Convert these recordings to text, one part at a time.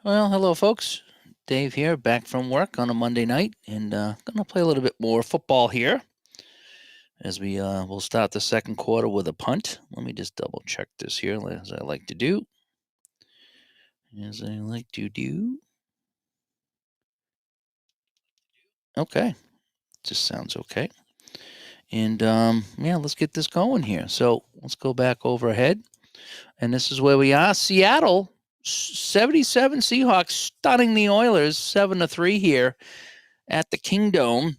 Well, hello, folks. Dave here, back from work on a Monday night, and gonna play a little bit more football here as we'll start the second quarter with a punt. Let me just double check this here, as I like to do. As I like to do. Okay, just sounds okay. And yeah, let's get this going here. So let's go back overhead, and this is where we are. Seattle, 77 Seahawks, stunning the Oilers, 7-3 here at the Kingdome.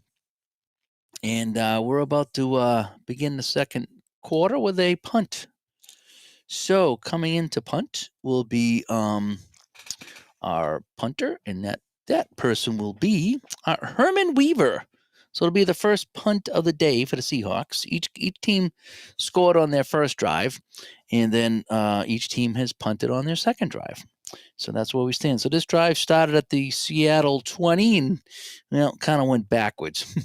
And we're about to begin the second quarter with a punt. So coming into punt will be our punter, and that person will be Herman Weaver. So it'll be the first punt of the day for the Seahawks. Each team scored on their first drive, and then each team has punted on their second drive. So that's where we stand. So this drive started at the Seattle 20 and kind of went backwards.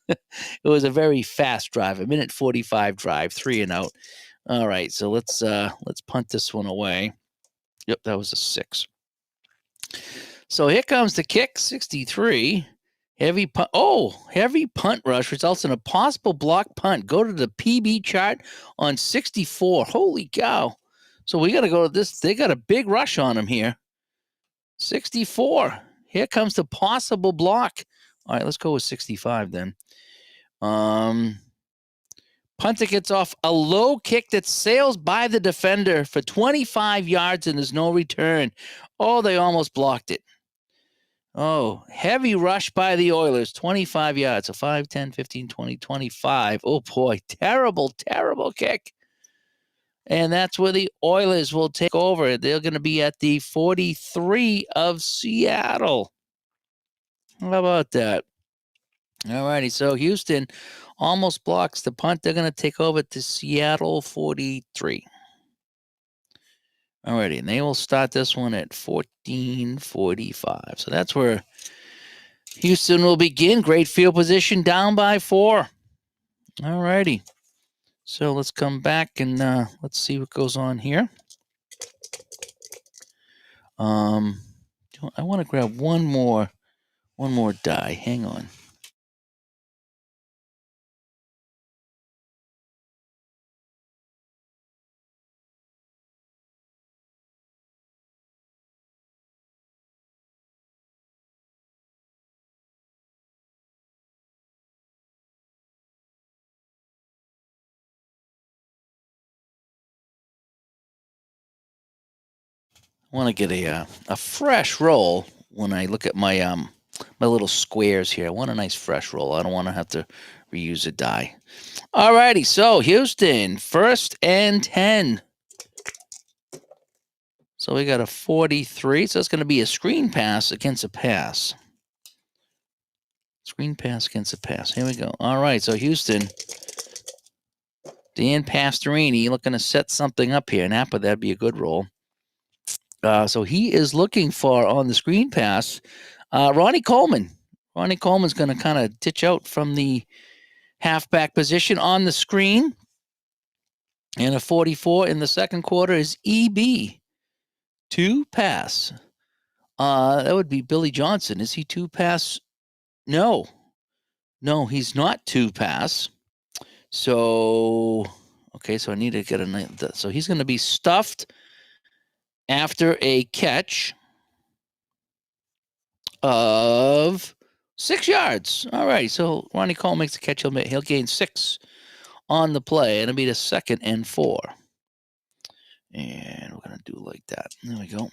It was a very fast drive, a minute 45 drive, 3 and out. All right, so let's punt this one away. Yep, that was a 6. So here comes the kick, 63. Heavy punt. Oh, heavy punt rush results in a possible block punt. Go to the PB chart on 64. Holy cow. So we got to go to this. They got a big rush on them here. 64. Here comes the possible block. All right, let's go with 65 then. Punter gets off a low kick that sails by the defender for 25 yards and there's no return. Oh, they almost blocked it. Oh, heavy rush by the Oilers, 25 yards. So 5, 10, 15, 20, 25. Oh, boy. Terrible, terrible kick. And that's where the Oilers will take over. They're going to be at the 43 of Seattle. How about that? All righty. So Houston almost blocks the punt. They're going to take over to Seattle 43. All righty. And they will start this one at 14:45. So that's where Houston will begin. Great field position, down by 4. All righty. So let's come back and let's see what goes on here. I want to grab one more die. Hang on. I want to get a fresh roll when I look at my my little squares here. I want a nice fresh roll. I don't want to have to reuse a die. All righty, so Houston, 1st and 10. So we got a 43. So it's going to be a screen pass against a pass. Screen pass against a pass. Here we go. All right, so Houston, Dan Pastorini looking to set something up here. Napa, that'd be a good roll. So he is looking for, on the screen pass, Ronnie Coleman. Ronnie Coleman's going to kind of ditch out from the halfback position on the screen. And a 44 in the second quarter is EB. 2 pass. That would be Billy Johnson. Is he 2 pass? No. No, he's not 2 pass. So, okay, so I need to get a... So he's going to be stuffed after a catch of 6 yards. All right, so Ronnie Cole makes a catch. He'll gain 6 on the play. It'll be the 2nd and 4. And we're going to do like that. There we go.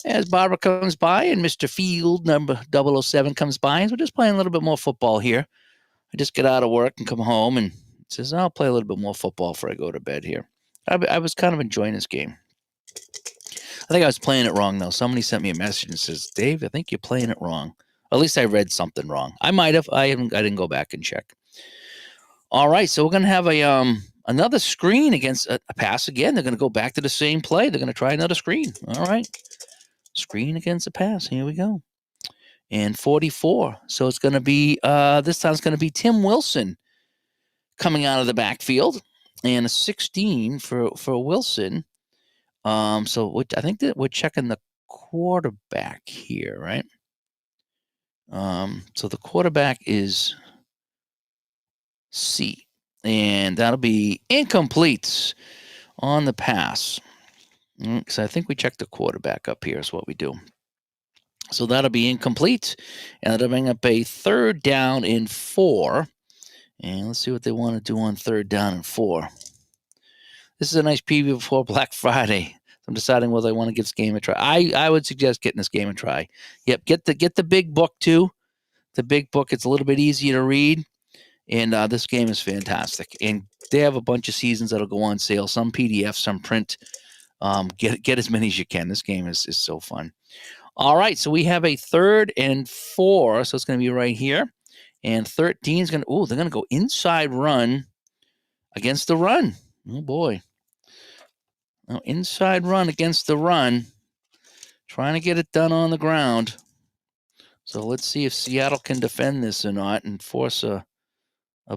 As Barbara comes by and Mr. Field, number 007, comes by, and we're just playing a little bit more football here. I just get out of work and come home and says, I'll play a little bit more football before I go to bed here. I was kind of enjoying this game. I think I was playing it wrong, though. Somebody sent me a message and says, Dave, I think you're playing it wrong. At least I read something wrong. I might have. I didn't go back and check. All right, so we're going to have another screen against a pass again. They're going to go back to the same play. They're going to try another screen. All right. Screen against a pass. Here we go. And 44. So it's going to be, this time it's going to be Tim Wilson coming out of the backfield. And a 16 for Wilson. So I think that we're checking the quarterback here, right? So the quarterback is C, and that'll be incomplete on the pass. So I think we check the quarterback up here is what we do. So that'll be incomplete, and that'll bring up a 3rd down and 4. And let's see what they want to do on 3rd down and 4. This is a nice preview before Black Friday. I'm deciding whether I want to give this game a try. I would suggest getting this game a try. Yep, get the big book too. The big book, it's a little bit easier to read, and this game is fantastic. And they have a bunch of seasons that'll go on sale. Some PDF, some print. Get as many as you can. This game is so fun. All right, so we have a 3rd and 4, so it's going to be right here. And 13 is going to, they're going to go inside run against the run. Oh, boy. Now, inside run against the run. Trying to get it done on the ground. So let's see if Seattle can defend this or not and force a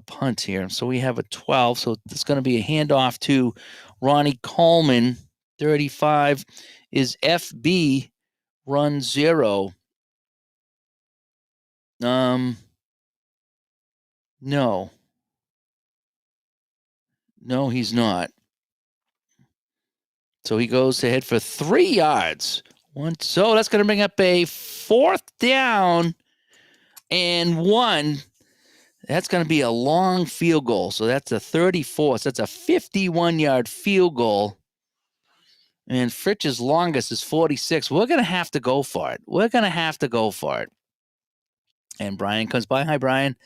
punt here. So we have a 12, so it's going to be a handoff to Ronnie Coleman. 35 is FB, run 0. No. No, he's not. So he goes to head for 3 yards. So that's going to bring up a 4th down and 1. That's going to be a long field goal. So that's a 34. So that's a 51-yard field goal. And Fritch's longest is 46. We're going to have to go for it. And Brian comes by. Hi, Brian.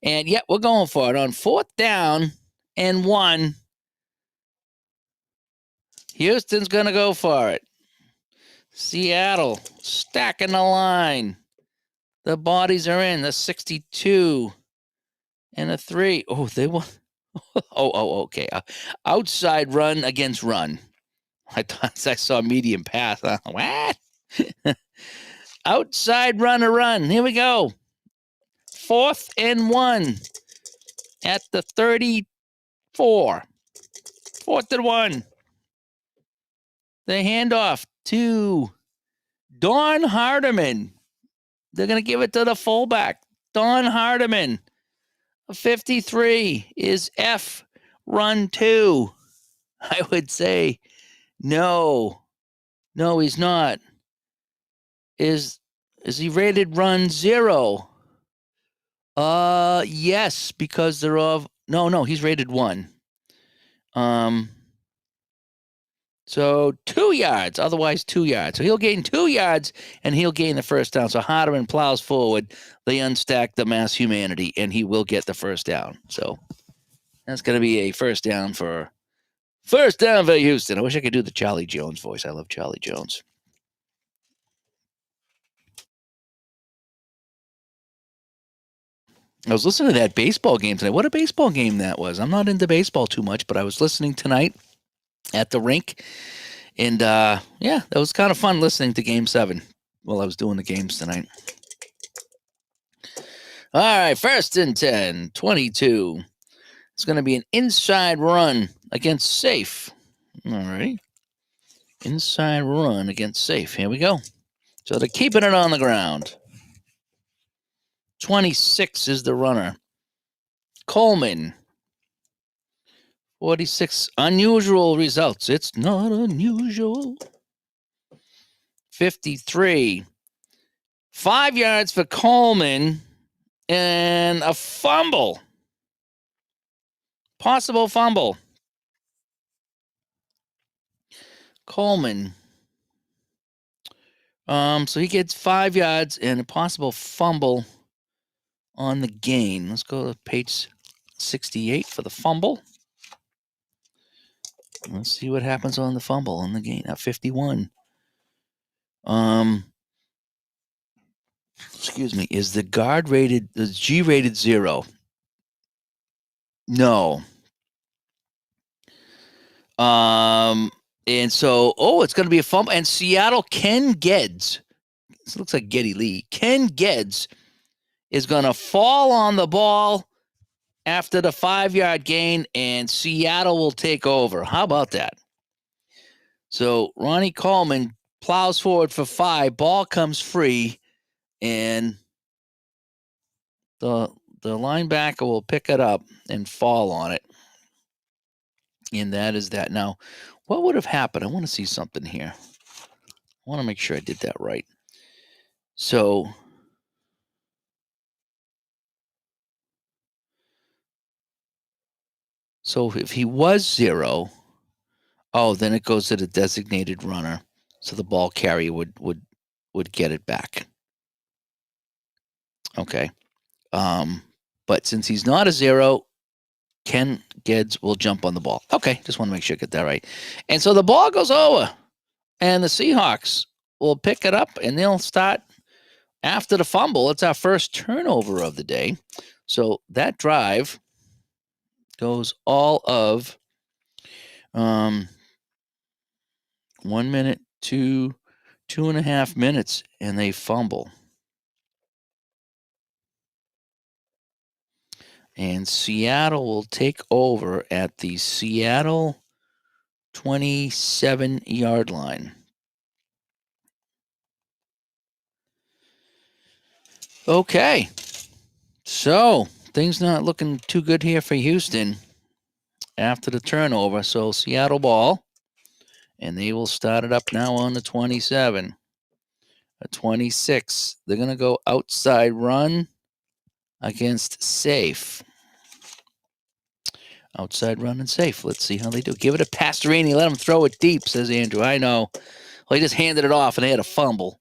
And, we're going for it. On 4th down and 1, Houston's going to go for it. Seattle stacking the line. The bodies are in. The 62 and a 3. Oh, they won. Okay. Outside run against run. I thought I saw medium pass. What? Outside run. Here we go. 4th and 1 at the 34. 4th and 1. The handoff to Don Hardiman. They're going to give it to the fullback. Don Hardiman. 53 is F, run 2. I would say no. No, he's not. Is he rated run 0? Yes, because they're of no, he's rated 1. So 2 yards, otherwise 2 yards. So he'll gain 2 yards and he'll gain the 1st down. So Hardiman plows forward. They unstack the mass humanity and he will get the 1st down. So that's going to be a 1st down for Houston. I wish I could do the Charlie Jones voice. I love Charlie Jones. I was listening to that baseball game tonight. What a baseball game that was. I'm not into baseball too much, but I was listening tonight at the rink. And, that was kind of fun listening to Game 7 while I was doing the games tonight. All right, 1st and 10, 22. It's going to be an inside run against safe. All right. Inside run against safe. Here we go. So they're keeping it on the ground. 26 is the runner. Coleman. 46. Unusual results. It's not unusual. 53. 5 yards for Coleman and a fumble. Possible fumble. Coleman. So he gets 5 yards and a possible fumble on the gain. Let's go to page 68 for the fumble. Let's see what happens on the fumble on the gain at 51. Excuse me. Is the guard rated? Is G rated 0? No. And so, it's going to be a fumble. And Seattle, Ken Geddes. This looks like Geddy Lee. Ken Geddes is going to fall on the ball after the 5-yard gain, and Seattle will take over. How about that? So Ronnie Coleman plows forward for 5. Ball comes free, and the linebacker will pick it up and fall on it. And that is that. Now, what would have happened? I want to see something here. I want to make sure I did that right. So if he was 0, then it goes to the designated runner. So the ball carrier would get it back. Okay. But since he's not a 0, Ken Geddes will jump on the ball. Okay, just want to make sure I get that right. And so the ball goes over, and the Seahawks will pick it up, and they'll start after the fumble. It's our first turnover of the day. So that drive goes all of 1 minute to 2.5 minutes, and they fumble. And Seattle will take over at the Seattle 27-yard line. Okay. So things not looking too good here for Houston after the turnover. So Seattle ball, and they will start it up now on the 27. A 26. They're going to go outside run against safe. Outside run and safe. Let's see how they do. Give it a pass to Rainey. Let him throw it deep, says Andrew. I know. Well, he just handed it off, and they had a fumble.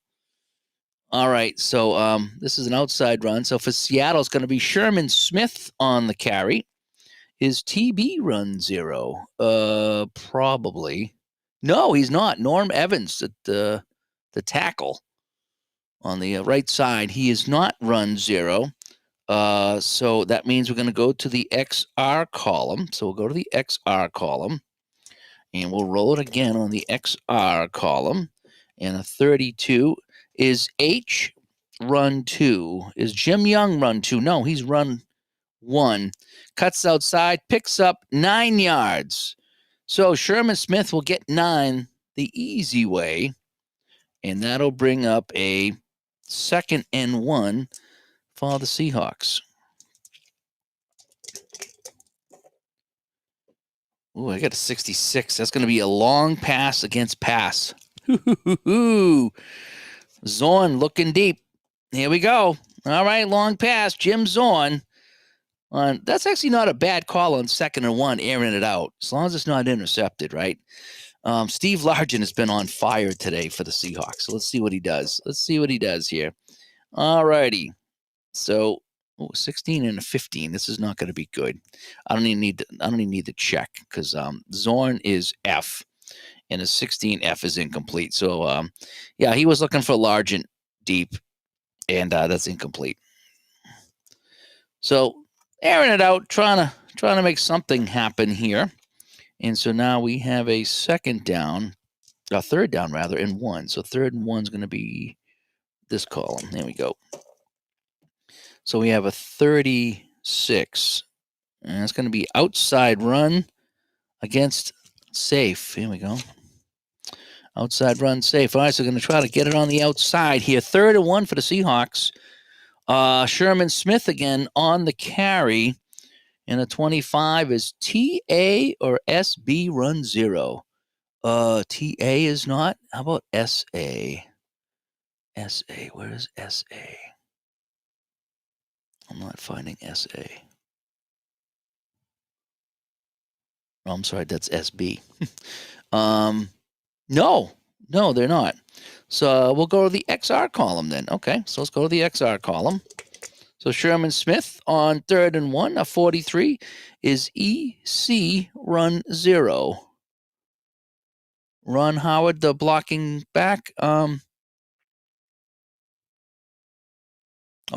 All right, so this is an outside run. So for Seattle, it's going to be Sherman Smith on the carry. Is TB run 0? Probably. No, he's not. Norm Evans at the tackle on the right side. He is not run 0. So that means we're going to go to the XR column. So we'll go to the XR column, and we'll roll it again on the XR column. And a 32 is H run 2. Is Jim Young run 2? No, he's run 1. Cuts outside, picks up 9 yards. So Sherman Smith will get 9 the easy way, and that'll bring up a 2nd and 1 for the Seahawks. Ooh, I got a 66. That's going to be a long pass against pass. Zorn looking deep. Here we go. All right, long pass. Jim Zorn. That's actually not a bad call on 2nd and 1, airing it out, as long as it's not intercepted, right? Steve Largent has been on fire today for the Seahawks. So let's see what he does. Let's see what he does here. All righty. So 16 and a 15. This is not going to be good. I don't even need to check because Zorn is F, and a 16F is incomplete. So yeah, he was looking for Largent deep, and that's incomplete. So airing it out, trying to make something happen here. And so now we have a 3rd down rather, and 1. So 3rd and 1 is going to be this column. There we go. So we have a 36, and it's going to be outside run against safe. Here we go. Outside run safe. All right, so we're going to try to get it on the outside here. 3rd and 1 for the Seahawks. Sherman Smith again on the carry. And a 25 is TA or SB run 0. TA is not. How about SA? SA. Where is SA? I'm not finding SA. Oh, I'm sorry. That's SB. No, they're not. So we'll go to the XR column then. Okay, so let's go to the XR column. So Sherman Smith on 3rd and 1, a 43 is EC run 0. Ron Howard, the blocking back.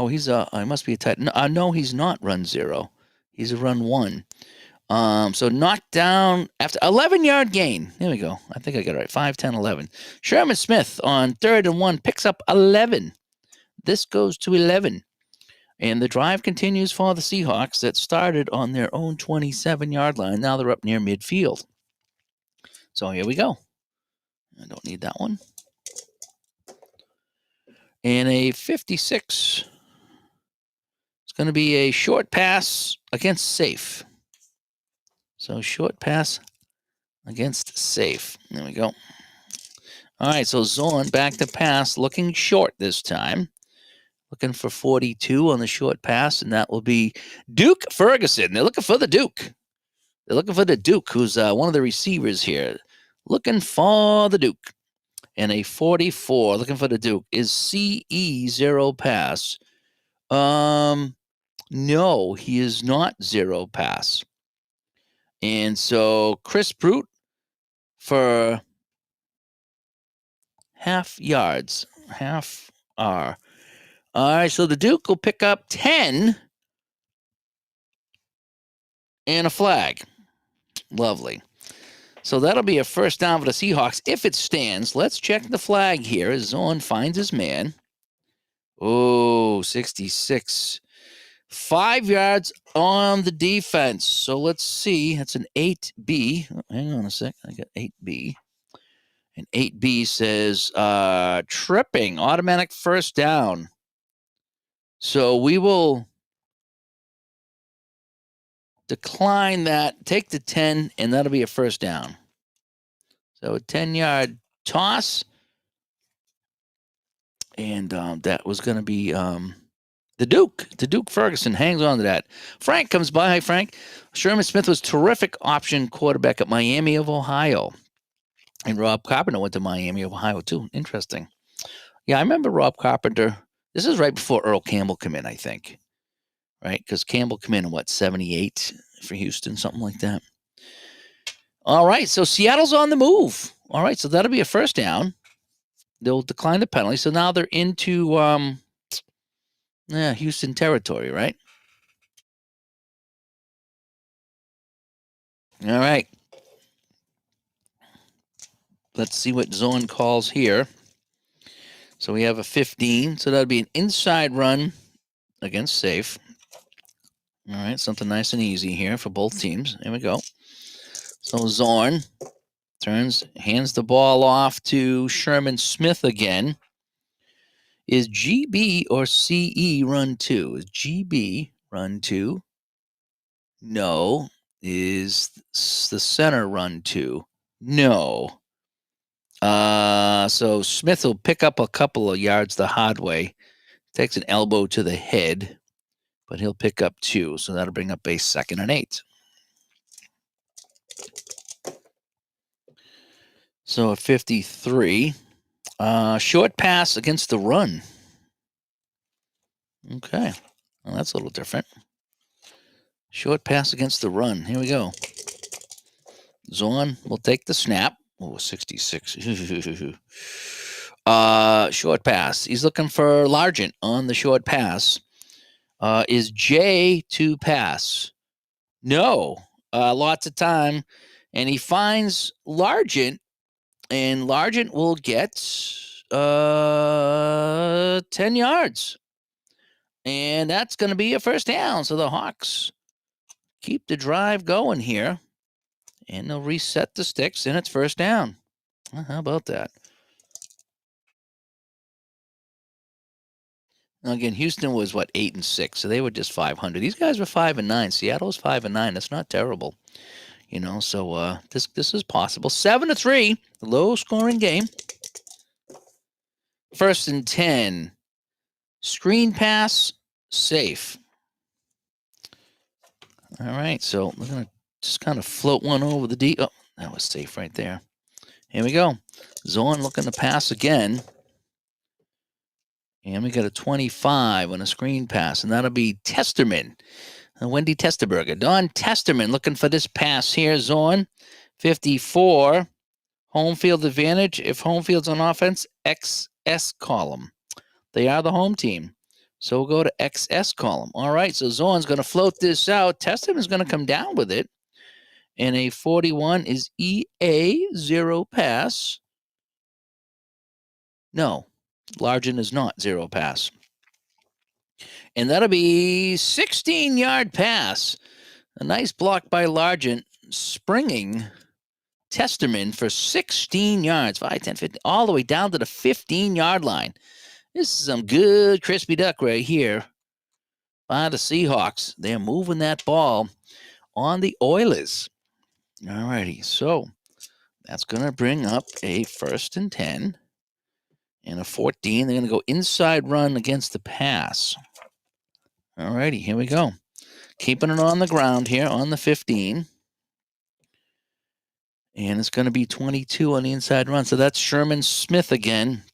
He's he must be a tight. No, he's not run 0. He's a run 1. So knocked down after 11-yard gain. There we go. I think I got it right. 5, 10, 11. Sherman Smith on 3rd and 1 picks up 11. This goes to 11. And the drive continues for the Seahawks that started on their own 27-yard line. Now they're up near midfield. So here we go. I don't need that one. And a 56. It's going to be a short pass against safe. So short pass against safe. There we go. All right, so Zorn back to pass, looking short this time. Looking for 42 on the short pass, and that will be Duke Ferguson. They're looking for the Duke. They're looking for the Duke, who's one of the receivers here. Looking for the Duke. And a 44, looking for the Duke, is CE zero pass. No, he is not zero pass. And so Chris Brute for half yards, half R. All right, so the Duke will pick up 10 and a flag. Lovely. So that'll be a first down for the Seahawks if it stands. Let's check the flag here as Zorn finds his man. Oh, 66. 5 yards on the defense. So let's see. That's an 8B. Oh, hang on a sec. I got 8B. And 8B says tripping, automatic first down. So we will decline that, take the 10, and that'll be a first down. So a 10-yard toss. And that was going to be the Duke. The Duke Ferguson hangs on to that. Frank comes by. Hi, Frank. Sherman Smith was terrific option quarterback at Miami of Ohio. And Rob Carpenter went to Miami of Ohio, too. Interesting. Yeah, I remember Rob Carpenter. This is right before Earl Campbell came in, I think. Right? Because Campbell came in 78 for Houston, something like that. All right, so Seattle's on the move. All right, so that'll be a first down. They'll decline the penalty. So now they're into Houston territory, right? All right. Let's see what zone calls here. So we have a 15. So that'll be an inside run against safe. All right, something nice and easy here for both teams. There we go. So Zorn hands the ball off to Sherman Smith again. Is GB or CE run 2? Is GB run 2? No. Is the center run 2? No. So Smith will pick up a couple of yards the hard way. Takes an elbow to the head, but he'll pick up 2. So that'll bring up a 2nd and 8. So a 53. Short pass against the run. Okay. Well, that's a little different. Short pass against the run. Here we go. Zorn will take the snap. Oh, 66. Short pass. He's looking for Largent on the short pass. Is J to pass? No. Lots of time. And he finds Largent, and Largent will get 10 yards. And that's going to be a first down. So the Hawks keep the drive going here. And they'll reset the sticks, and it's first down. Well, how about that? Now again, Houston was 8-6, so they were just 500. These guys were 5-9. Seattle was 5-9. That's not terrible, So this is possible. 7-3, low scoring game. 1st and 10. Screen pass, safe. All right, so we're gonna just kind of float one over the D. Oh, that was safe right there. Here we go. Zorn looking to pass again. And we got a 25 on a screen pass, and that'll be Testerman. Wendy Testerberger. Don Testerman looking for this pass here. Zorn, 54. Home field advantage. If home field's on offense, XS column. They are the home team. So we'll go to XS column. All right, so Zorn's going to float this out. Testerman's going to come down with it. And a 41 is EA, zero pass. No, Largent is not zero pass. And that'll be 16-yard pass. A nice block by Largent, springing Testerman for 16 yards, 5, 10, 15, all the way down to the 15-yard line. This is some good crispy duck right here by the Seahawks. They're moving that ball on the Oilers. All righty, so that's going to bring up a 1st and 10 and a 14. They're going to go inside run against the pass. All righty, here we go. Keeping it on the ground here on the 15. And it's going to be 22 on the inside run. So that's Sherman Smith again.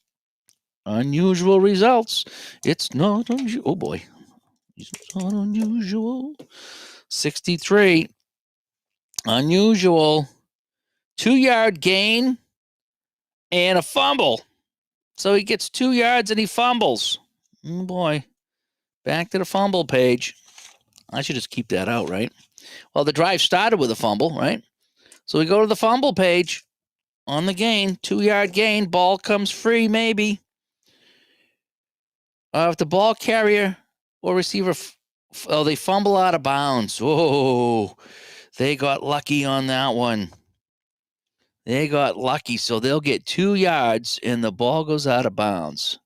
Unusual results. It's not unusual. Oh, boy. It's not unusual. 63. Unusual. 2-yard gain and a fumble. So he gets 2 yards and he fumbles. Oh, boy. Back to the fumble page. I should just keep that out, right? Well, the drive started with a fumble, right? So we go to the fumble page on the gain. 2-yard gain. Ball comes free, maybe. If the ball carrier or receiver, they fumble out of bounds. Whoa, they got lucky on that one. They got lucky, so they'll get 2 yards and the ball goes out of bounds.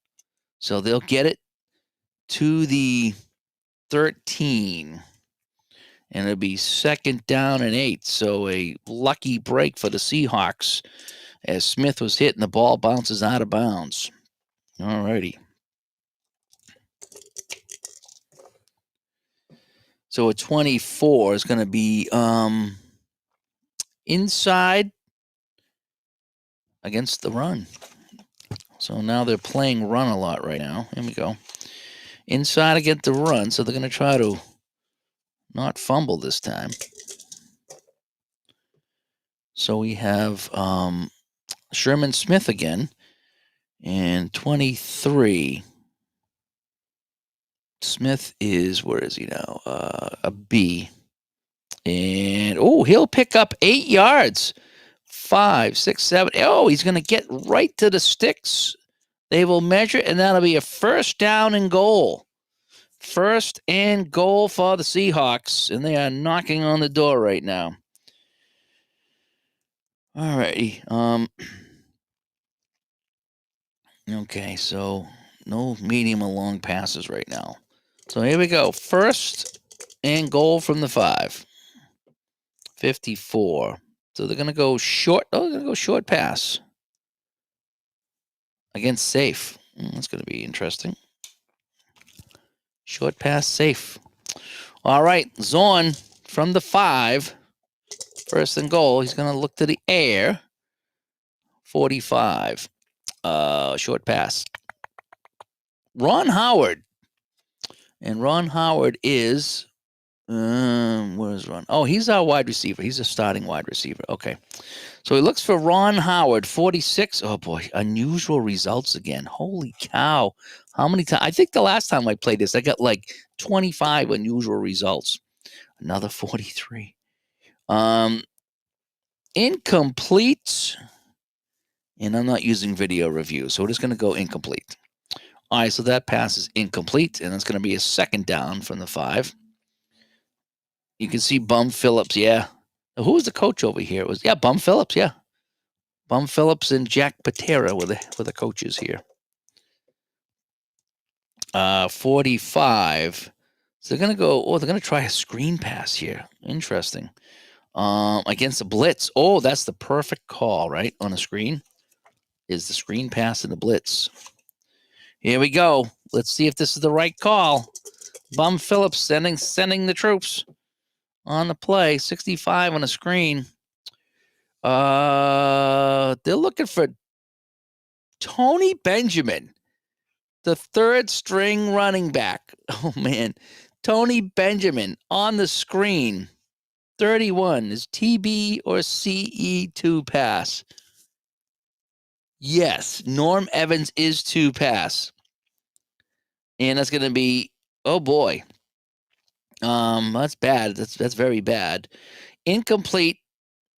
So they'll get it to the 13. And it'll be 2nd down and 8. So a lucky break for the Seahawks as Smith was hit and the ball bounces out of bounds. All righty. So a 24 is going to be inside against the run. So now they're playing run a lot right now. Here we go. Inside against the run. So they're going to try to not fumble this time. So we have Sherman Smith again. And 23. Smith is, where is he now? A B. And, he'll pick up 8 yards. 5, 6, 7. Oh, he's going to get right to the sticks. They will measure, and that'll be a 1st down and goal. 1st and goal for the Seahawks, and they are knocking on the door right now. All righty. Okay, so no medium or long passes right now. So here we go. 1st and goal from the 5. 54. So they're going to go short. Oh, they're going to go short pass against safe. That's going to be interesting. Short pass safe. All right. Zorn from the 5. 1st and goal. He's going to look to the air. 45. Short pass. Ron Howard. And Ron Howard is... where is Ron? Oh, he's our wide receiver. He's a starting wide receiver. Okay. So he looks for Ron Howard, 46. Oh, boy. Unusual results again. Holy cow. How many times? I think the last time I played this, I got like 25 unusual results. Another 43. Incomplete. And I'm not using video review, so we're just going to go incomplete. All right, so that pass is incomplete, and it's going to be a 2nd down from the 5. You can see Bum Phillips, yeah. Who was the coach over here? It was Bum Phillips, yeah. Bum Phillips and Jack Patera were the coaches here. 45. So they're going to try a screen pass here. Interesting. Against the blitz. Oh, that's the perfect call, right? On a screen is the screen pass and the blitz. Here we go. Let's see if this is the right call. Bum Phillips sending the troops on the play. 65 on a screen. They're looking for Tony Benjamin, the 3rd string running back. Oh, man. Tony Benjamin on the screen. 31 is TB or CE2 pass. Yes, Norm Evans is 2 pass. And that's going to be, oh boy. That's bad. That's very bad. Incomplete,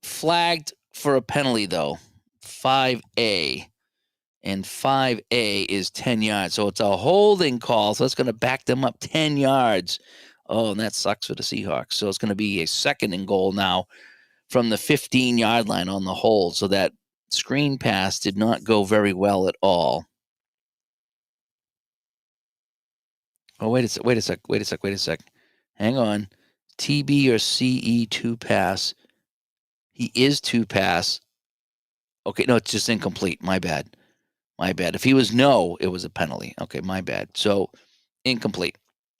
flagged for a penalty though. 5A. And 5A is 10 yards. So it's a holding call. So it's going to back them up 10 yards. Oh, and that sucks for the Seahawks. So it's going to be a 2nd and goal now from the 15-yard line on the hold. So that screen pass did not go very well at all. Oh, wait a sec. Wait a sec. Wait a sec. Wait a sec. Hang on. TB or CE two pass. He is two pass. Okay, no, it's just incomplete. My bad. My bad. If he was no, it was a penalty. Okay, my bad. So incomplete.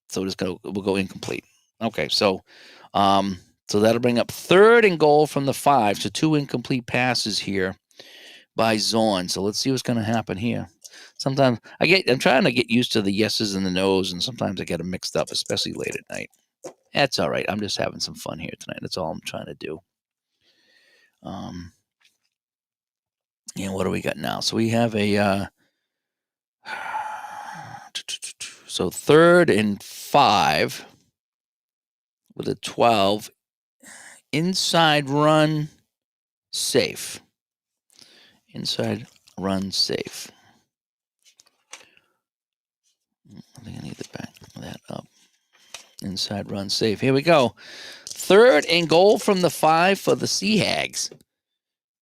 So we'll go incomplete. Okay, um, so that'll bring up 3rd and goal from the 5. So 2 incomplete passes here by Zorn. So let's see what's going to happen here. Sometimes I'm trying to get used to the yeses and the nos, and sometimes I get them mixed up, especially late at night. That's all right. I'm just having some fun here tonight. That's all I'm trying to do. And what do we got now? So we have a so 3rd and 5 with a 12 inside run safe. Inside run safe. I think I need to back that up. Inside run safe. Here we go. 3rd and goal from the 5 for the Sea Hags.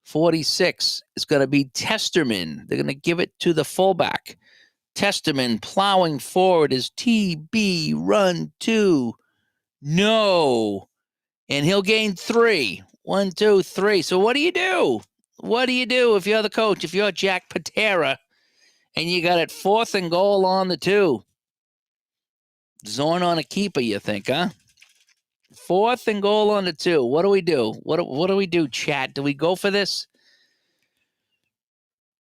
46 is going to be Testerman. They're going to give it to the fullback. Testerman plowing forward is TB run 2. No. And he'll gain 3. 1, 2, 3. So what do you do? What do you do if you're the coach? If you're Jack Patera and you got it 4th and goal on the 2? Zorn on a keeper, you think, huh? 4th and goal on the 2. What do we do? What do we do, chat? Do we go for this?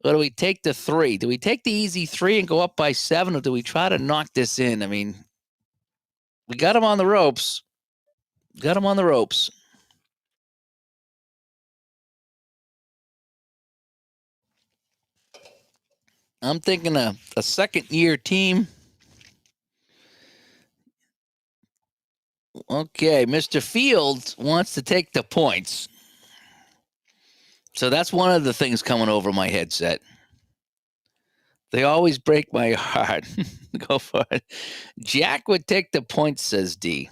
Or do we take the 3? Do we take the easy 3 and go up by 7, or do we try to knock this in? I mean, we got him on the ropes. Got him on the ropes. I'm thinking a second-year team. Okay, Mr. Fields wants to take the points. So that's one of the things coming over my headset. They always break my heart. Go for it. Jack would take the points, says D.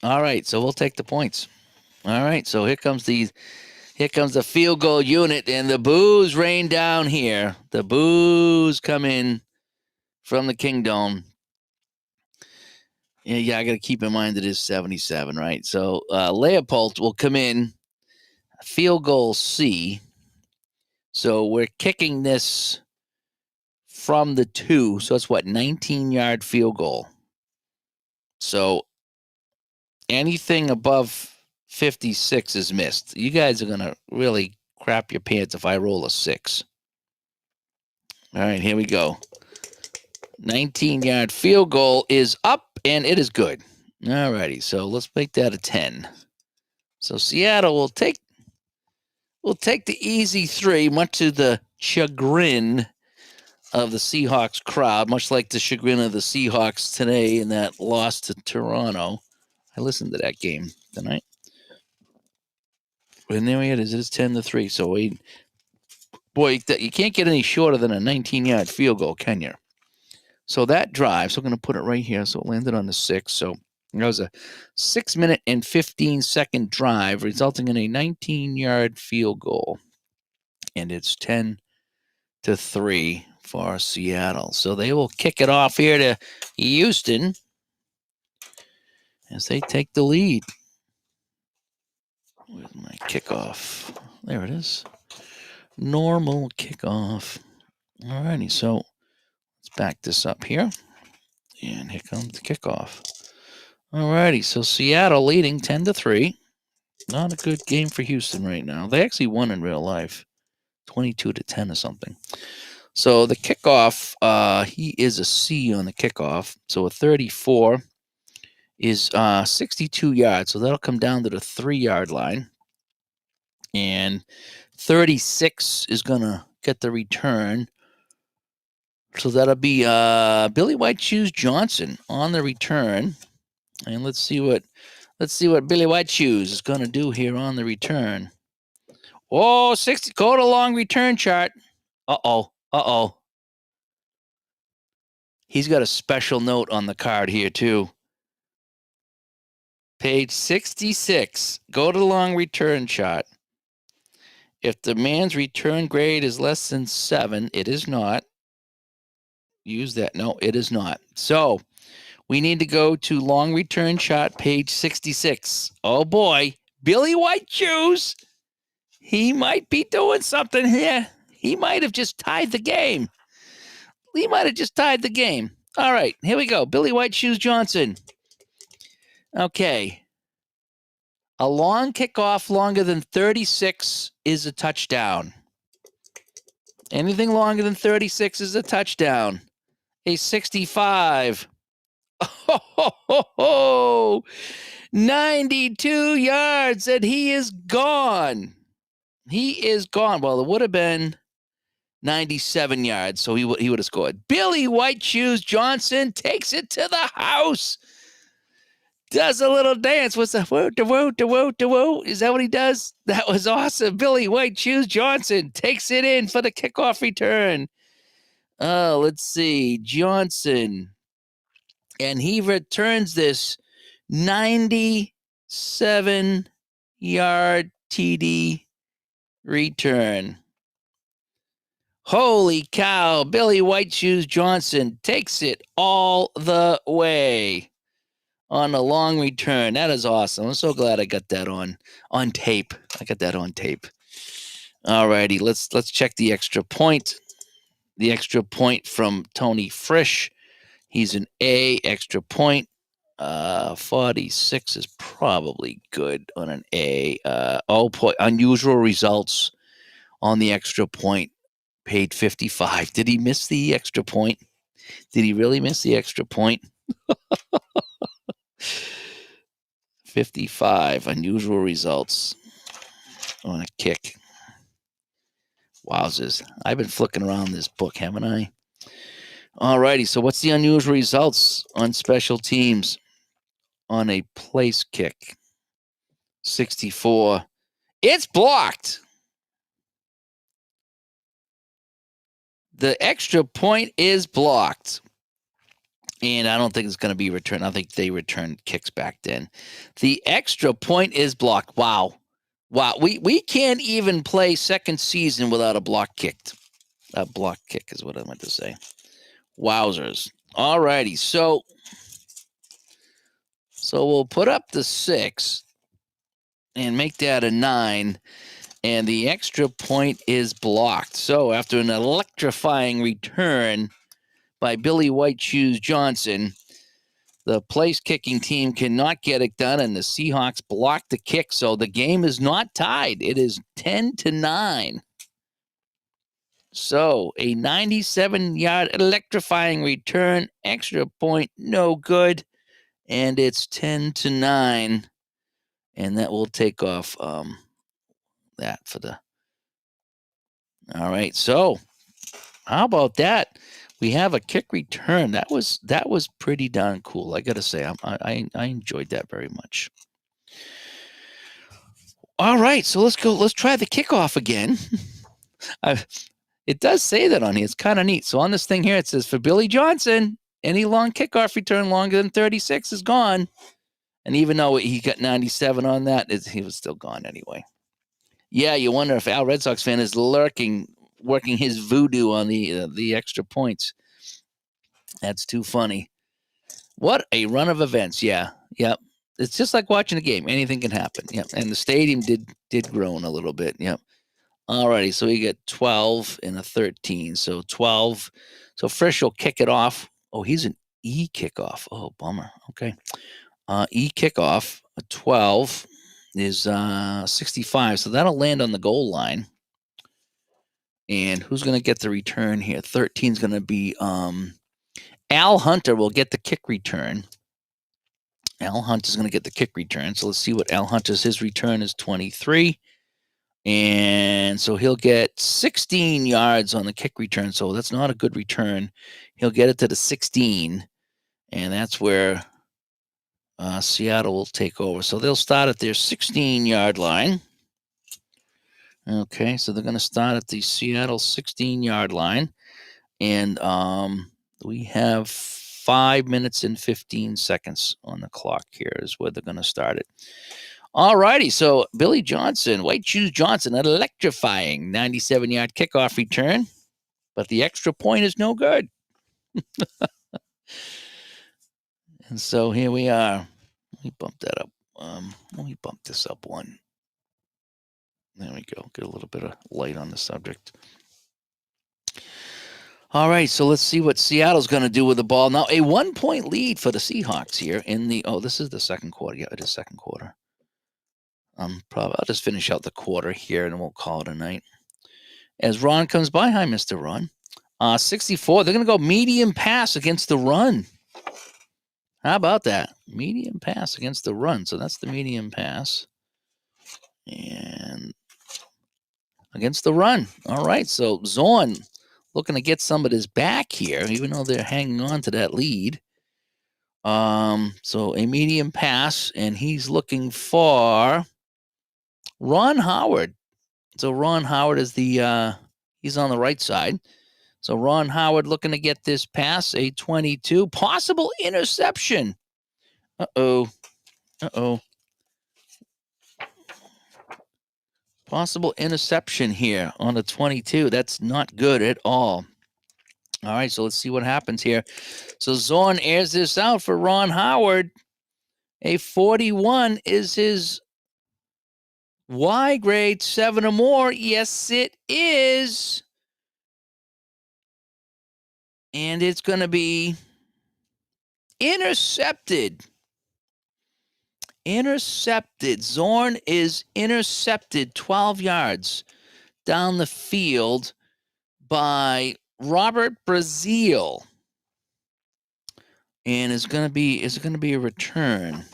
All right, so we'll take the points. All right, so here comes the field goal unit, and the boos rain down here. The boos come in from the Kingdom. Yeah, I got to keep in mind it is 77, right? So Leopold will come in, field goal C. So we're kicking this from the 2. So it's what, 19-yard field goal. So anything above 56 is missed. You guys are going to really crap your pants if I roll a 6. All right, here we go. 19-yard field goal is up, and it is good. All righty, so let's make that a 10. So Seattle will take the easy 3, much to the chagrin of the Seahawks crowd, much like the chagrin of the Seahawks today in that loss to Toronto. I listened to that game tonight. And there it is. It is 10-3. So, boy, you can't get any shorter than a 19-yard field goal, can you? So that drive, so I'm going to put it right here. So it landed on the 6. So that was a 6-minute and 15-second drive, resulting in a 19-yard field goal. And it's 10-3 for Seattle. So they will kick it off here to Houston as they take the lead. Where's my kickoff? There it is. Normal kickoff. All righty, so let's back this up here. And here comes the kickoff. All righty, so Seattle leading 10-3. Not a good game for Houston right now. They actually won in real life, 22-10 or something. So the kickoff, he is a C on the kickoff. So a 34 is 62 yards. So that'll come down to the 3-yard line. And 36 is going to get the return. So that'll be Billy White Shoes Johnson on the return. And let's see what Billy White Shoes is going to do here on the return. Oh, 60. Go to long return chart. Uh-oh. He's got a special note on the card here, too. Page 66. Go to the long return chart. If the man's return grade is less than 7, it is not. use that. No, it is not. So we need to go to long return shot, page 66. Oh boy, Billy White Shoes. He might be doing something here. He might have just tied the game. All right, here we go. Billy White Shoes Johnson. Okay. A long kickoff longer than 36 is a touchdown. Anything longer than 36 is a touchdown. A 65. Oh, 92 yards, and he is gone. Well, it would have been 97 yards, so he would have scored. Billy White Shoes Johnson takes it to the house. Does a little dance. What's the whoa, da whoa, da whoa, da whoa? Is that what he does? That was awesome. Billy White Shoes Johnson takes it in for the kickoff return. Let's see. Johnson. And he returns this 97-yard TD return. Holy cow. Billy White Shoes Johnson takes it all the way on a long return. That is awesome. I'm so glad I got that on tape. All righty, let's check the extra point. The extra point from Tony Frisch. He's an A extra point. 46 is probably good on an A. Unusual results on the extra point. Paid 55. Did he miss the extra point? Did he really miss the extra point? 55. Unusual results on a kick. Wowzers. I've been flicking around this book, haven't I? All righty. So what's the unusual results on special teams on a place kick? 64. It's blocked. The extra point is blocked. And I don't think it's going to be returned. I think they returned kicks back then. The extra point is blocked. Wow. We can't even play second season without a block kick. A block kick is what I meant to say. Wowzers. All righty. So we'll put up the 6 and make that a 9. And the extra point is blocked. So after an electrifying return by Billy White Shoes Johnson, the place kicking team cannot get it done, and the Seahawks block the kick. So the game is not tied. It is 10-9. So a 97-yard electrifying return, extra point, no good, and it's 10-9, and that will take off that for the. All right. So how about that? We have a kick return. That was pretty darn cool. I got to say, I enjoyed that very much. All right, so let's go. Let's try the kickoff again. It does say that on here. It's kind of neat. So on this thing here, it says for Billy Johnson, any long kickoff return longer than 36 is gone. And even though he got 97 on that, he was still gone anyway. Yeah, you wonder if Al Red Sox fan is working his voodoo on the extra points. That's too funny. What a run of events. Yeah. Yep. It's just like watching a game. Anything can happen. Yep. And the stadium did groan a little bit. Yep. All righty. So we get 12 and a 13. So 12. So Frisch will kick it off. Oh, he's an E kickoff. Oh, bummer. Okay. E kickoff. A 12 is 65. So that'll land on the goal line. And who's going to get the return here? 13 is going to be Al Hunter will get the kick return. Al Hunter is going to get the kick return. So let's see what Al Hunter's. His return is 23. And so he'll get 16 yards on the kick return. So that's not a good return. He'll get it to the 16. And that's where Seattle will take over. So they'll start at their 16-yard line. Okay, so they're going to start at the Seattle 16-yard line. And we have 5 minutes and 15 seconds on the clock here is where they're going to start it. All righty, so Billy Johnson, White Shoes Johnson, an electrifying 97-yard kickoff return. But the extra point is no good. And so here we are. Let me bump that up. Let me bump this up one. There we go. Get a little bit of light on the subject. All right, so let's see what Seattle's going to do with the ball. Now, a 1-point lead for the Seahawks here in the, this is the second quarter. Yeah, it is second quarter. I'll just finish out the quarter here and we'll call it a night. As Ron comes by, hi, Mr. Ron. 64, they're going to go medium pass against the run. How about that? Medium pass against the run. So that's the medium pass. And against the run. All right, so Zorn looking to get some of this back here, even though they're hanging on to that lead. So a medium pass, and he's looking for Ron Howard. So Ron Howard is he's on the right side. So Ron Howard looking to get this pass, a 22, possible interception. Uh-oh. Possible interception here on the 22. That's not good at all. All right, so let's see what happens here. So Zorn airs this out for Ron Howard. A 41 is his Y grade, 7 or more. Yes, it is. And it's going to be intercepted. Intercepted. Zorn is intercepted 12 yards down the field by Robert Brazil. And is it going to be a return?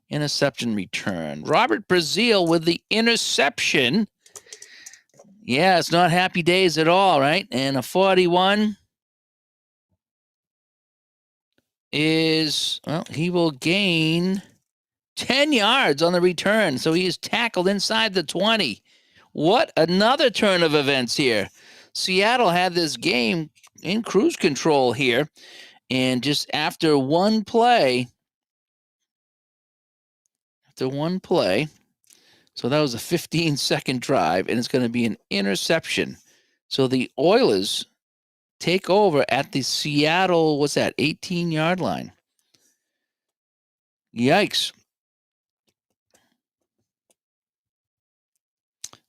Interception return. Robert Brazil with the interception. Yeah, it's not happy days at all, right? And a 41 is, well, he will gain 10 yards on the return. So he is tackled inside the 20. What another turn of events here. Seattle had this game in cruise control here. And just after one play, so that was a 15-second drive, and it's going to be an interception. So the Oilers take over at the Seattle, 18-yard line. Yikes.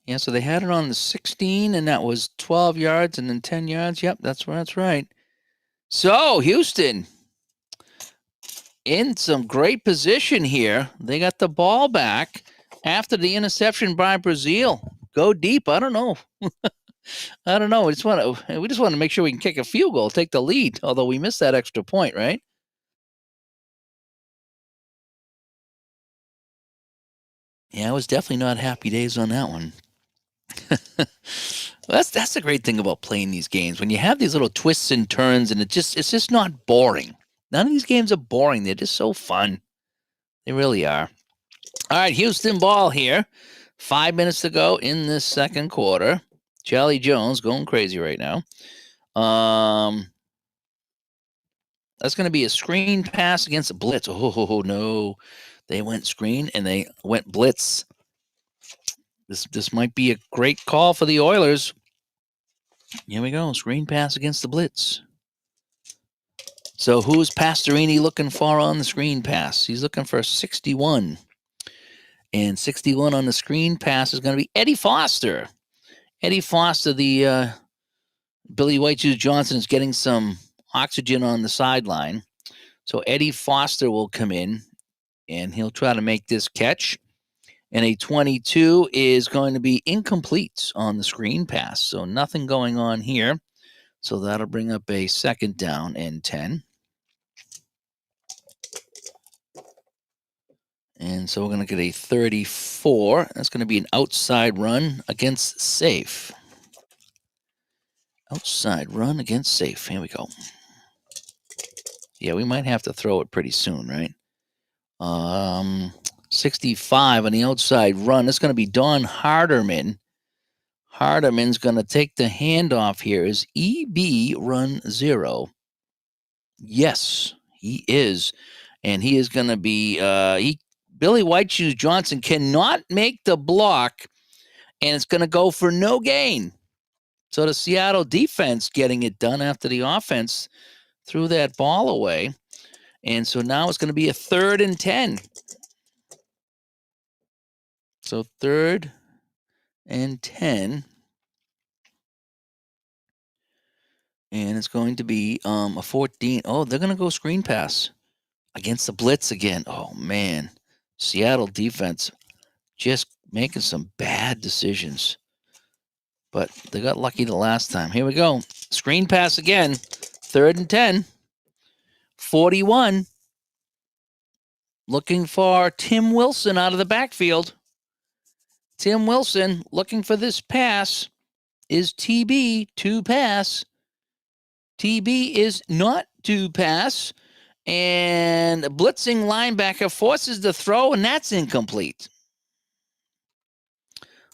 Yeah, so they had it on the 16, and that was 12 yards and then 10 yards. Yep, that's right. So Houston in some great position here. They got the ball back after the interception by Brazil. Go deep. I don't know. We just want to make sure we can kick a field goal, take the lead, although we missed that extra point, right? Yeah, it was definitely not happy days on that one. That's the great thing about playing these games. When you have these little twists and turns, and it's just not boring. None of these games are boring. They're just so fun. They really are. All right, Houston ball here. 5 minutes to go in this second quarter. Charlie Jones going crazy right now. That's going to be a screen pass against a blitz. Oh, no. They went screen and they went blitz. This might be a great call for the Oilers. Here we go. Screen pass against the blitz. So who's Pastorini looking for on the screen pass? He's looking for 61. And 61 on the screen pass is going to be Eddie Foster. Eddie Foster, the Billy White Shoes Johnson, is getting some oxygen on the sideline. So Eddie Foster will come in, and he'll try to make this catch. And a 22 is going to be incomplete on the screen pass. So nothing going on here. So that'll bring up a 2nd down and 10. And so we're going to get a 34. That's going to be an outside run against safe. Outside run against safe. Here we go. Yeah, we might have to throw it pretty soon, right? 65 on the outside run. That's going to be Don Harderman. Harderman's going to take the handoff here. Is EB run 0? Yes, he is. And he is going to be, Billy White Shoes Johnson cannot make the block, and it's going to go for no gain. So the Seattle defense getting it done after the offense threw that ball away. And so now it's going to be a 3rd and 10. So 3rd and 10. And it's going to be a 14. Oh, they're going to go screen pass against the blitz again. Oh, man. Seattle defense just making some bad decisions. But they got lucky the last time. Here we go. Screen pass again. 3rd and 10. 41. Looking for Tim Wilson out of the backfield. Tim Wilson looking for this pass. Is TB to pass? TB is not to pass. And a blitzing linebacker forces the throw, and that's incomplete.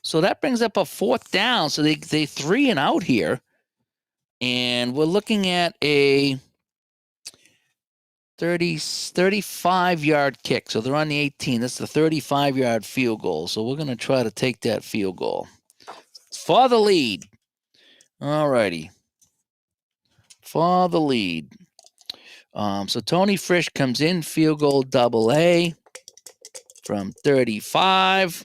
So that brings up a 4th down. So they 3 and out here. And we're looking at a 35-yard kick. So they're on the 18. That's the 35-yard field goal. So we're going to try to take that field goal for the lead. All righty. For the lead. So Tony Frisch comes in, field goal AA from 35.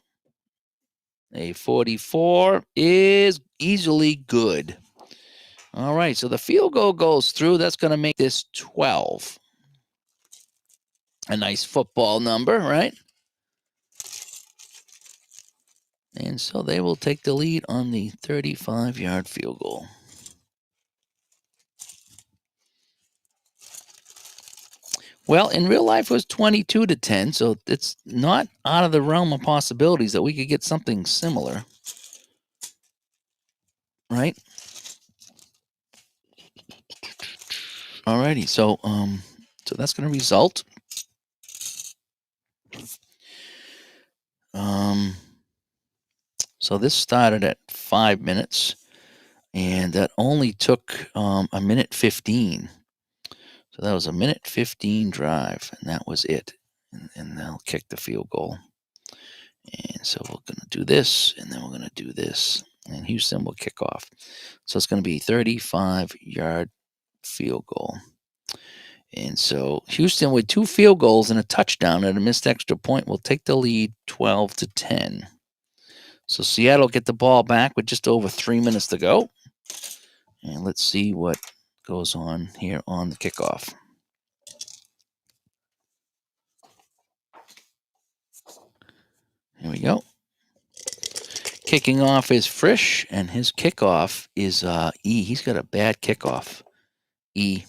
A 44 is easily good. All right, so the field goal goes through. That's going to make this 12. A nice football number, right? And so they will take the lead on the 35-yard field goal. Well, in real life, it was 22-10, so it's not out of the realm of possibilities that we could get something similar, right? Alrighty, so that's going to result. So this started at 5 minutes, and that only took a minute 15. So that was a minute 15 drive, and that was it. And they'll kick the field goal. And so we're going to do this, and then we're going to do this. And Houston will kick off. So it's going to be 35-yard field goal. And so Houston with 2 field goals and a touchdown and a missed extra point will take the lead 12-10. So Seattle get the ball back with just over 3 minutes to go. And let's see what goes on here on the kickoff. Here we go. Kicking off is Frisch, and his kickoff is E. He's got a bad kickoff. E.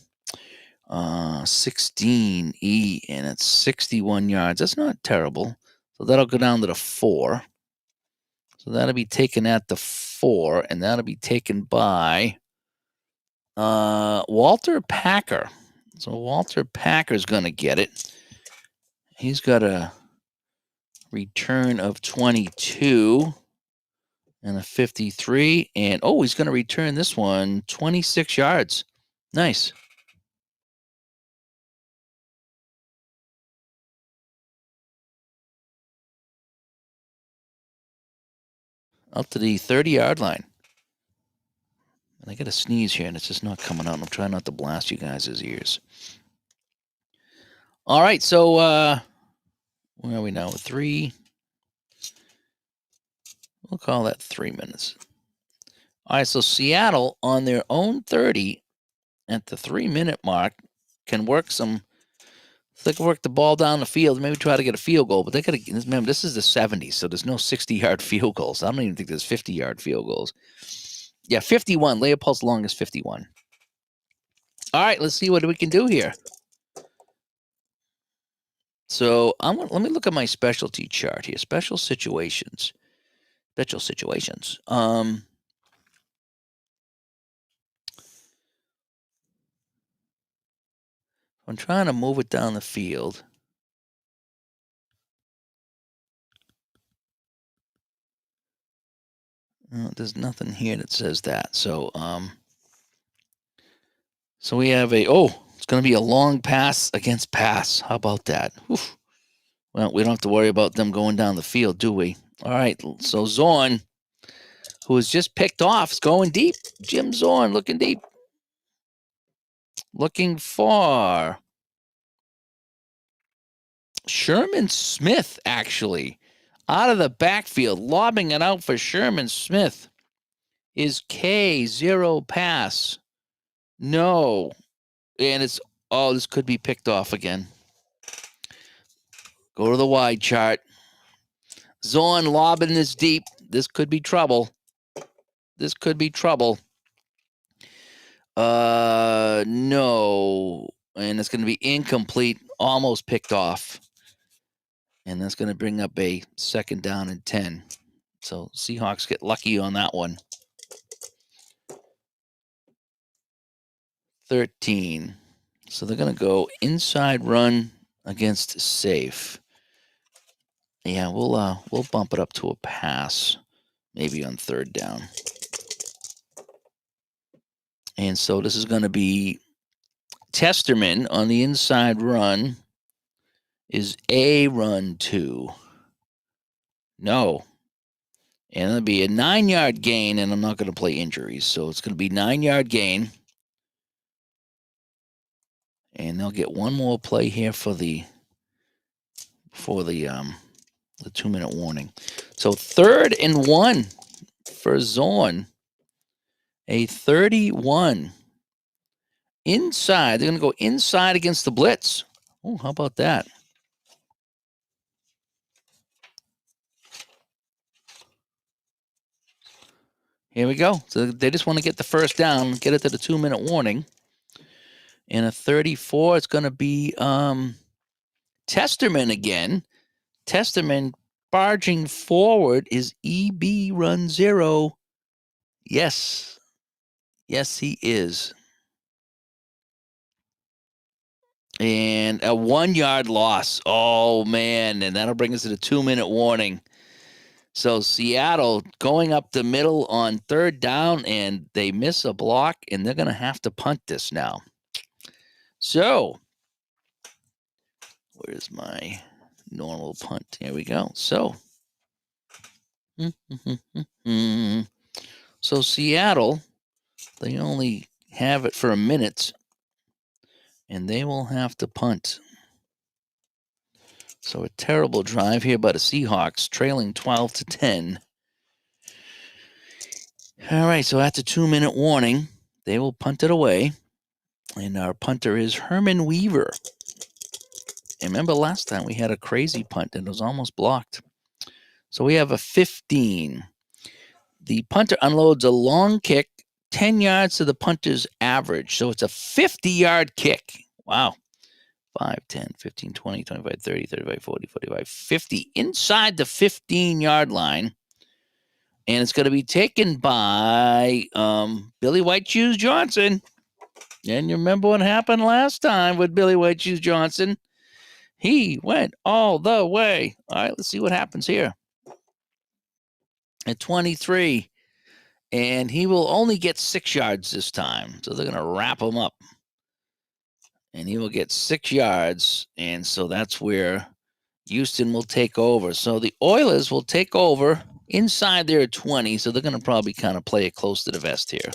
16 E, and it's 61 yards. That's not terrible. So that'll go down to the 4. So that'll be taken at the 4, and that'll be taken by Walter Packer. So Walter Packer's going to get it. He's got a return of 22 and a 53. And, he's going to return this one 26 yards. Nice. Up to the 30-yard line. And I got a sneeze here, and it's just not coming out. I'm trying not to blast you guys' ears. All right, so where are we now? 3. We'll call that 3 minutes. All right, so Seattle on their own 30 at the 3-minute mark can work some. They can work the ball down the field, maybe try to get a field goal, but they got to remember this is the 70s, so there's no 60-yard field goals. I don't even think there's 50-yard field goals. Yeah, 51. Leopold's longest 51. All right, let's see what we can do here. So let me look at my specialty chart here. Special situations. I'm trying to move it down the field. There's nothing here that says that. So we have it's going to be a long pass against pass. How about that? Oof. Well, we don't have to worry about them going down the field, do we? All right, so Zorn, who was just picked off, is going deep. Jim Zorn looking deep. looking for Sherman Smith, actually, out of the backfield, lobbing it out for Sherman Smith. Is K0 pass? No. And it's, oh, this could be picked off again. Go to the wide chart. Zorn lobbing this deep. This could be trouble. This could be trouble. No. And it's going to be incomplete, almost picked off. And that's going to bring up a 2nd down and 10. So Seahawks get lucky on that one. 13. So they're going to go inside run against safe. Yeah, we'll bump it up to a pass, maybe on 3rd down. And so this is going to be Testerman on the inside run. Is a run 2? No. And it'll be a 9-yard gain, and I'm not going to play injuries, so it's going to be 9-yard gain. And they'll get one more play here for the 2-minute warning. So 3rd and 1 for Zorn. A 31. Inside. They're going to go inside against the blitz. Oh, how about that? Here we go. So they just want to get the 1st down, get it to the 2-minute warning. And a 34, it's going to be Testerman again. Testerman barging forward is EB run 0. Yes. Yes, he is. And a 1-yard loss. Oh, man. And that'll bring us to the 2-minute warning. So Seattle going up the middle on 3rd down, and they miss a block, and they're going to have to punt this now. So where's my normal punt? Here we go. So, so Seattle, they only have it for a minute, and they will have to punt. So a terrible drive here by the Seahawks, trailing 12-10. All right, so after 2-minute warning, they will punt it away. And our punter is Herman Weaver. And remember last time we had a crazy punt and it was almost blocked. So we have a 15. The punter unloads a long kick, 10 yards to the punter's average. So it's a 50-yard kick. Wow. 5, 10, 15, 20, 25, 30, 35, 40, 45, 50 inside the 15-yard line. And it's going to be taken by Billy White Shoes Johnson. And you remember what happened last time with Billy White Shoes Johnson? He went all the way. All right, let's see what happens here. At 23. And he will only get 6 yards this time. So they're going to wrap him up. And he will get 6 yards. And so that's where Houston will take over. So the Oilers will take over inside their 20. So they're going to probably kind of play it close to the vest here.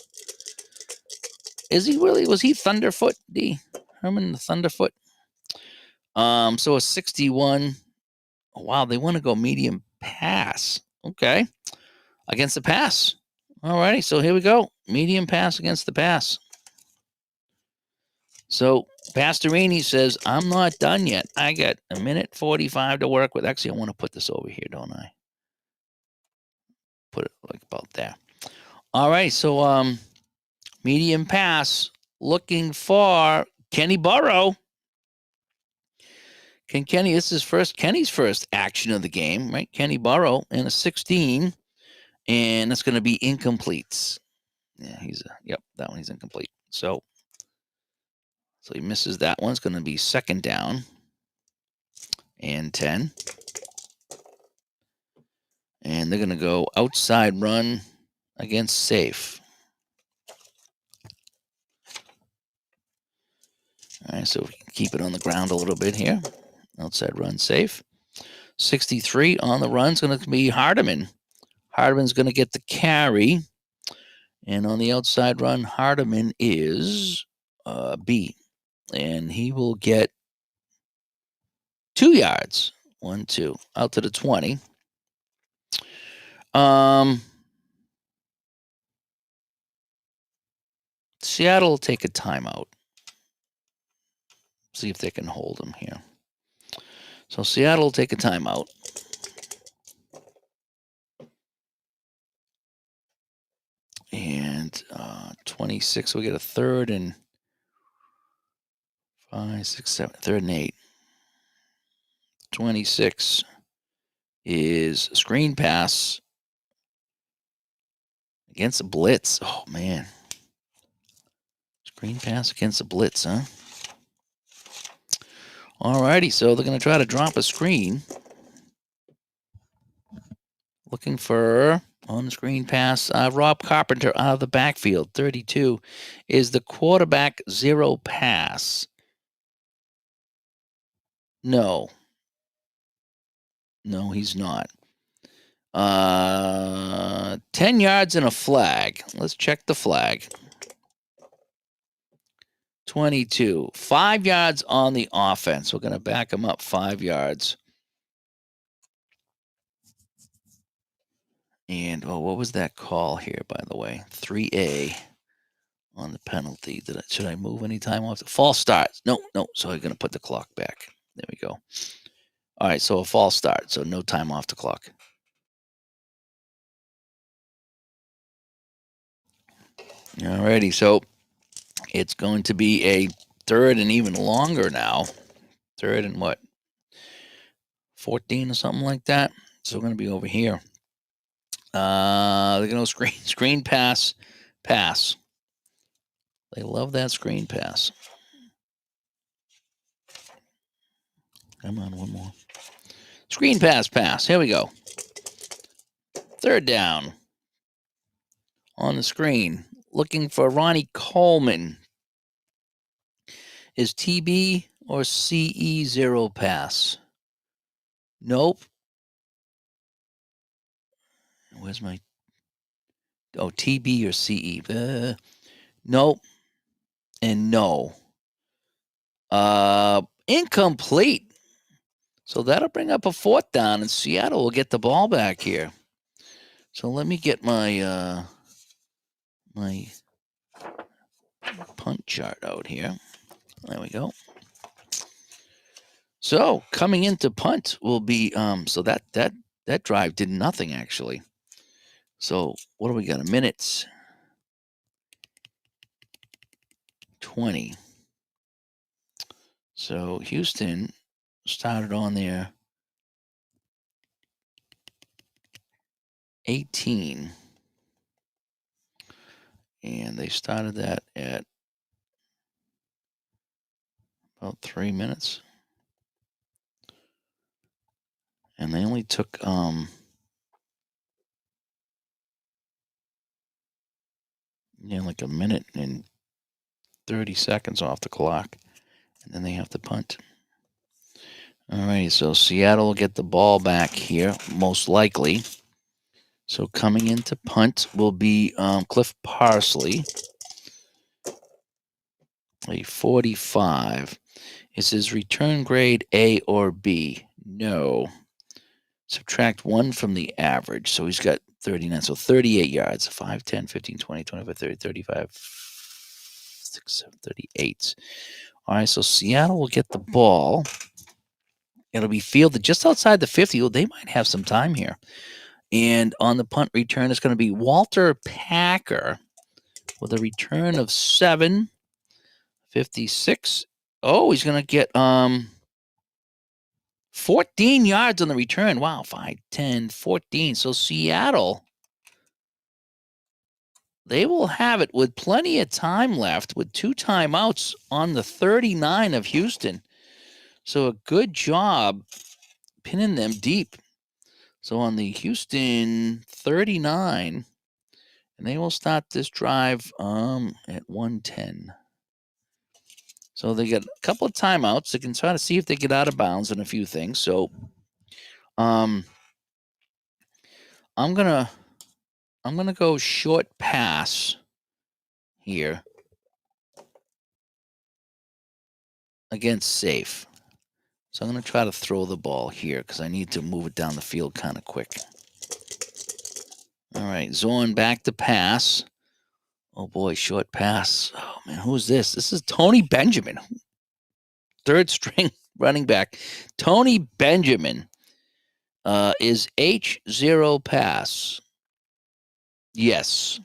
Is he really? Was he Thunderfoot? D. Herman the Thunderfoot? So a 61. Oh, wow, they want to go medium pass. Okay. Against the pass. All righty, so here we go. Medium pass against the pass. So Pastorini says, I'm not done yet. I got a minute 45 to work with. Actually, I want to put this over here, don't I? Put it like about there. All right, so medium pass, looking for Kenny Burrow. This is Kenny's first action of the game, right? Kenny Burrow and a 16, and that's going to be incomplete. Yeah, that one he's incomplete. So he misses that one. It's going to be 2nd down and 10. And they're going to go outside run against safe. All right, so we can keep it on the ground a little bit here. Outside run safe. 63 on the run is going to be Hardiman. Hardiman's going to get the carry. And on the outside run, Hardiman is B, and he will get 2 yards. 1, 2, out to the 20. Seattle will take a timeout. See if they can hold him here. So Seattle will take a timeout. And 26, we get a third and 5, 6, 7, third and 8. 26 is a screen pass against a blitz. Oh, man. Screen pass against a blitz, huh? Alrighty, so they're going to try to drop a screen. Looking for on the screen pass, Rob Carpenter out of the backfield. 32 is the quarterback zero pass. No. No, he's not. 10 yards and a flag. Let's check the flag. 22. 5 yards on the offense. We're going to back him up 5 yards. And, what was that call here, by the way? 3A on the penalty. Should I move any time off? False start. No. So I'm going to put the clock back. There we go. All right, so a false start. So no time off the clock. All righty, so it's going to be a third and even longer now. Third and what? 14 or something like that. So we're going to be over here. They're going to screen pass. They love that screen pass. Come on, one more. Screen pass. Here we go. Third down. On the screen. Looking for Ronnie Coleman. Is TB or CE zero pass? Nope. Where's my... Oh, TB or CE. Nope. And no. Incomplete. So that'll bring up a fourth down, and Seattle will get the ball back here. So let me get my my punt chart out here. There we go. So coming into punt will be so that drive did nothing actually. So what do we got? A minute 20. So Houston started on there 18. And they started that at about 3 minutes. And they only took like a minute and 30 seconds off the clock. And then they have to punt. All right, so Seattle will get the ball back here, most likely. So coming into punt will be Cliff Parsley, a 45. Is his return grade A or B? No. Subtract 1 from the average. So he's got 39. So 38 yards. 5, 10, 15, 20, 25, 30, 35, 6, 7, 38. All right, so Seattle will get the ball. It'll be fielded just outside the 50. Well, they might have some time here. And on the punt return, it's going to be Walter Packer with a return of 7, 56. Oh, he's going to get 14 yards on the return. Wow, 5, 10, 14. So Seattle, they will have it with plenty of time left with 2 timeouts on the 39 of Houston. So a good job pinning them deep. So on the Houston 39, and they will start this drive at 110. So they get a couple of timeouts. They can try to see if they get out of bounds and a few things. So I'm gonna go short pass here. against safe. So I'm going to try to throw the ball here because I need to move it down the field kind of quick. All right, Zorn back to pass. Oh boy, short pass. Oh man, who's this? This is Tony Benjamin, third string running back. Tony Benjamin is H0 pass. Yes.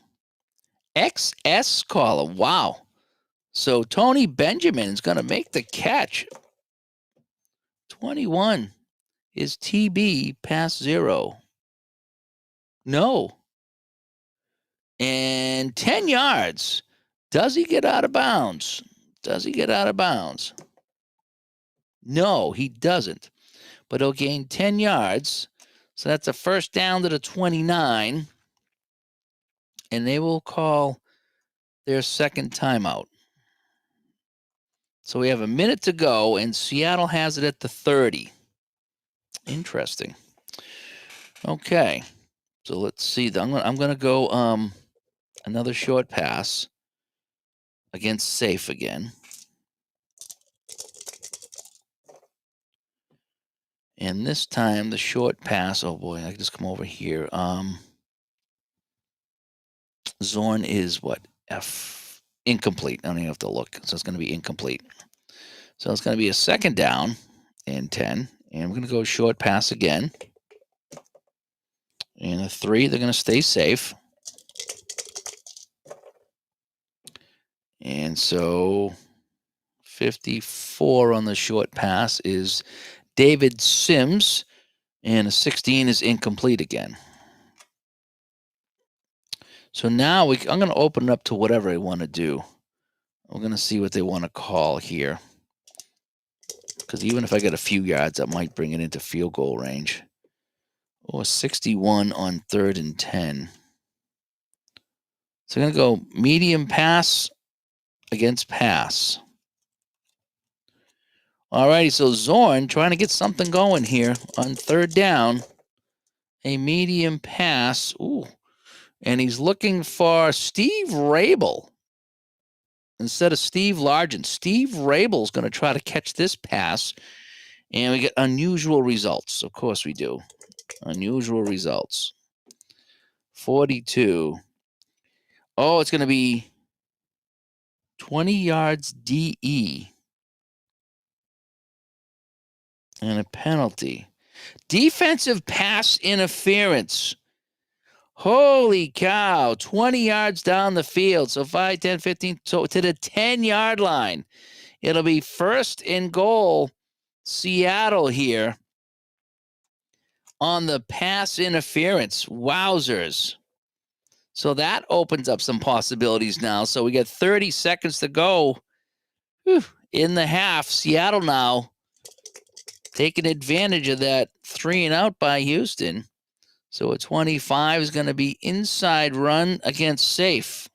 XS caller. Wow. So Tony Benjamin is going to make the catch. 21 is TB pass 0. No. And 10 yards. Does he get out of bounds? Does he get out of bounds? No, he doesn't. But he'll gain 10 yards. So that's a first down to the 29. And they will call their second timeout. So we have a minute to go, and Seattle has it at the 30. Interesting. Okay. So let's see. I'm going to go another short pass against safe again. And this time the short pass, oh boy, I can just come over here. Zorn is what? F, incomplete. I don't even have to look. So it's going to be incomplete. So it's going to be a second down and 10. And we're going to go short pass again. And a 3, they're going to stay safe. And so 54 on the short pass is David Sims. And a 16 is incomplete again. So now I'm going to open it up to whatever I want to do. I'm going to see what they want to call here. Because even if I get a few yards, I might bring it into field goal range. Oh, 61 on 3rd and 10. So I'm going to go medium pass against pass. All righty, so Zorn trying to get something going here on 3rd down. A medium pass. Ooh. And he's looking for Steve Rabel instead of Steve Largent. Steve Rabel's going to try to catch this pass. And we get unusual results. Of course we do. Unusual results. 42. Oh, it's going to be 20 yards DE. And a penalty. Defensive pass interference. Holy cow. 20 yards down the field. So 5, 10, 15. So to the 10-yard line. It'll be 1st and goal. Seattle here. On the pass interference. Wowzers. So that opens up some possibilities now. So we got 30 seconds to go in the half. Seattle now taking advantage of that 3 and out by Houston. So a 25 is going to be inside run against safe.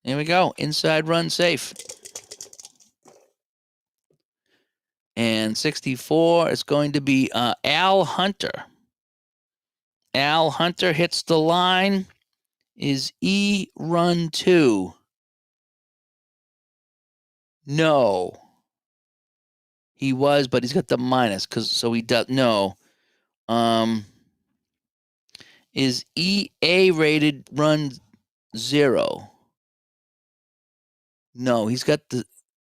Here we go. Inside run safe. And 64 is going to be Al Hunter. Al Hunter hits the line. Is E run 2? No. He was, but he's got the minus so he does no. Is EA rated run 0? No, he's got the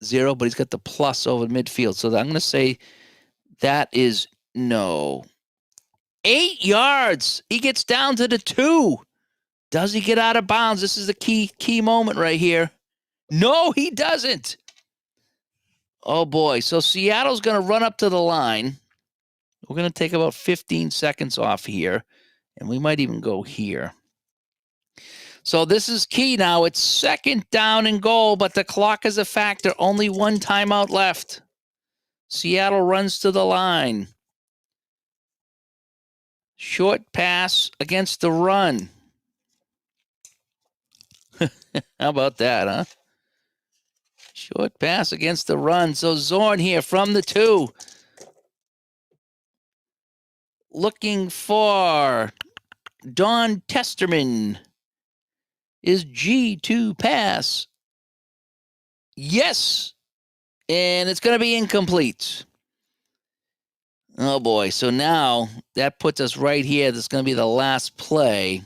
0, but he's got the plus over midfield. So I'm going to say that is no. 8 yards. He gets down to the 2. Does he get out of bounds? This is the key moment right here. No, he doesn't. Oh boy. So Seattle's going to run up to the line. We're going to take about 15 seconds off here, and we might even go here. So this is key now. It's 2nd down and goal, but the clock is a factor. Only 1 timeout left. Seattle runs to the line. Short pass against the run. How about that, huh? Short pass against the run. So Zorn here from the 2. Looking for Don Testerman. Is G2 pass. Yes. And it's going to be incomplete. Oh, boy. So now that puts us right here. That's going to be the last play.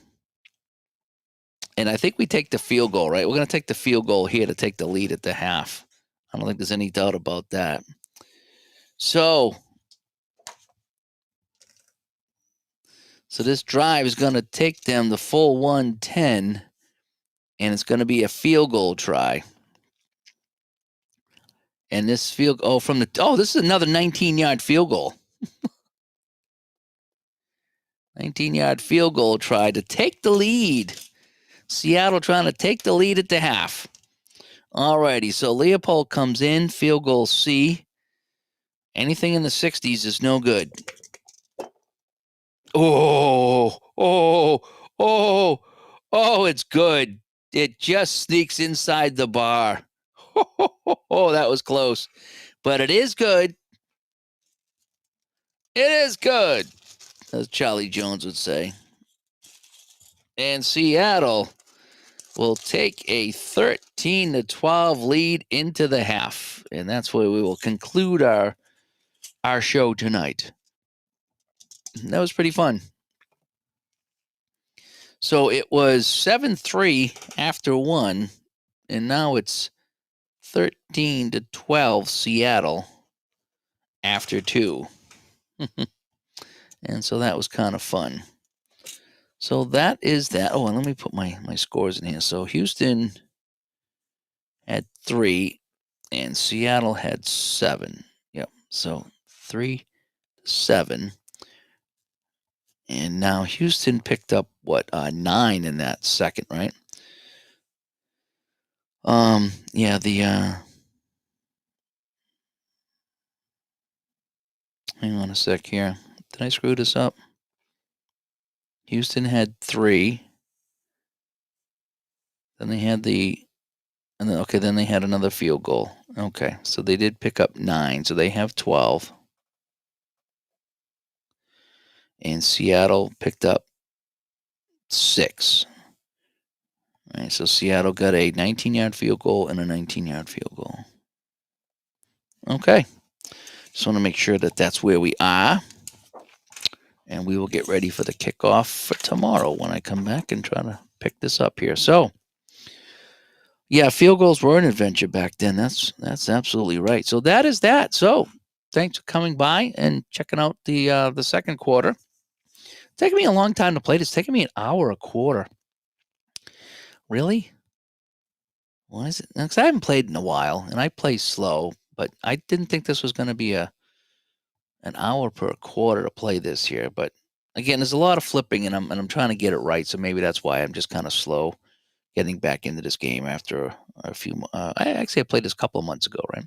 And I think we take the field goal, right? We're going to take the field goal here to take the lead at the half. I don't think there's any doubt about that. So this drive is going to take them the full 110, and it's going to be a field goal try. And this field this is another 19-yard field goal. 19-yard field goal try to take the lead. Seattle trying to take the lead at the half. All righty, so Leopold comes in, field goal C. Anything in the 60s is no good. Oh, it's good. It just sneaks inside the bar. Oh, that was close. But it is good. It is good, as Charlie Jones would say. And Seattle will take a 13-12 lead into the half. And that's where we will conclude our show tonight. That was pretty fun. So it was 7-3 after 1, and now it's 13-12 Seattle after 2. And so that was kind of fun. So that is that. Oh, and let me put my scores in here. So Houston had 3 and Seattle had 7. Yep. So 3-7. And now Houston picked up 9 in that second, right? Yeah, hang on a sec here. Did I screw this up? Houston had 3. Then they had then they had another field goal. Okay, so they did pick up 9, so they have 12. And Seattle picked up 6. All right, so Seattle got a 19-yard field goal and a 19-yard field goal. Okay, just want to make sure that that's where we are. And we will get ready for the kickoff for tomorrow when I come back and try to pick this up here. So, yeah, field goals were an adventure back then. That's absolutely right. So that is that. So thanks for coming by and checking out the second quarter. It's taking me a long time to play this. It's taking me an hour a quarter. Really? Why is it? Because I haven't played in a while, and I play slow, but I didn't think this was going to be an hour per quarter to play this here. But again, there's a lot of flipping, and I'm trying to get it right. So maybe that's why I'm just kind of slow getting back into this game after a few. I played this a couple of months ago, right?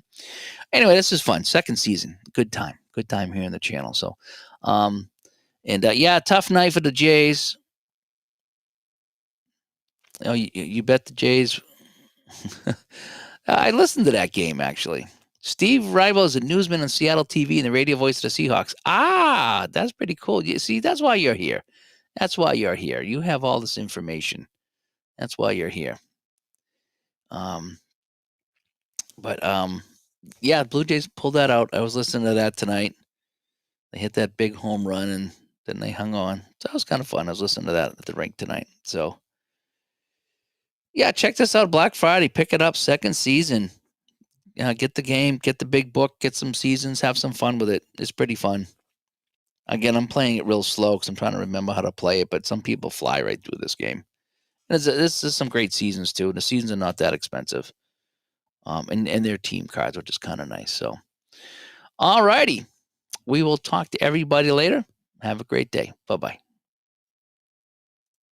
Anyway, this is fun. Second season, good time here in the channel. So, yeah, tough night for the Jays. Oh, you bet the Jays. I listened to that game actually. Steve Rival is a newsman on Seattle TV and the radio voice of the Seahawks. Ah, that's pretty cool. You see, that's why you're here. That's why you're here. You have all this information. That's why you're here. Yeah, Blue Jays pulled that out. I was listening to that tonight. They hit that big home run and then they hung on. So that was kind of fun. I was listening to that at the rink tonight. So, yeah, check this out. Black Friday, pick it up. Second season. Get the game, get the big book, get some seasons, have some fun with it. It's pretty fun. Again, I'm playing it real slow because I'm trying to remember how to play it, but some people fly right through this game. And this is some great seasons, too. The seasons are not that expensive. And their team cards, which is kind of nice. So, all righty. We will talk to everybody later. Have a great day. Bye-bye.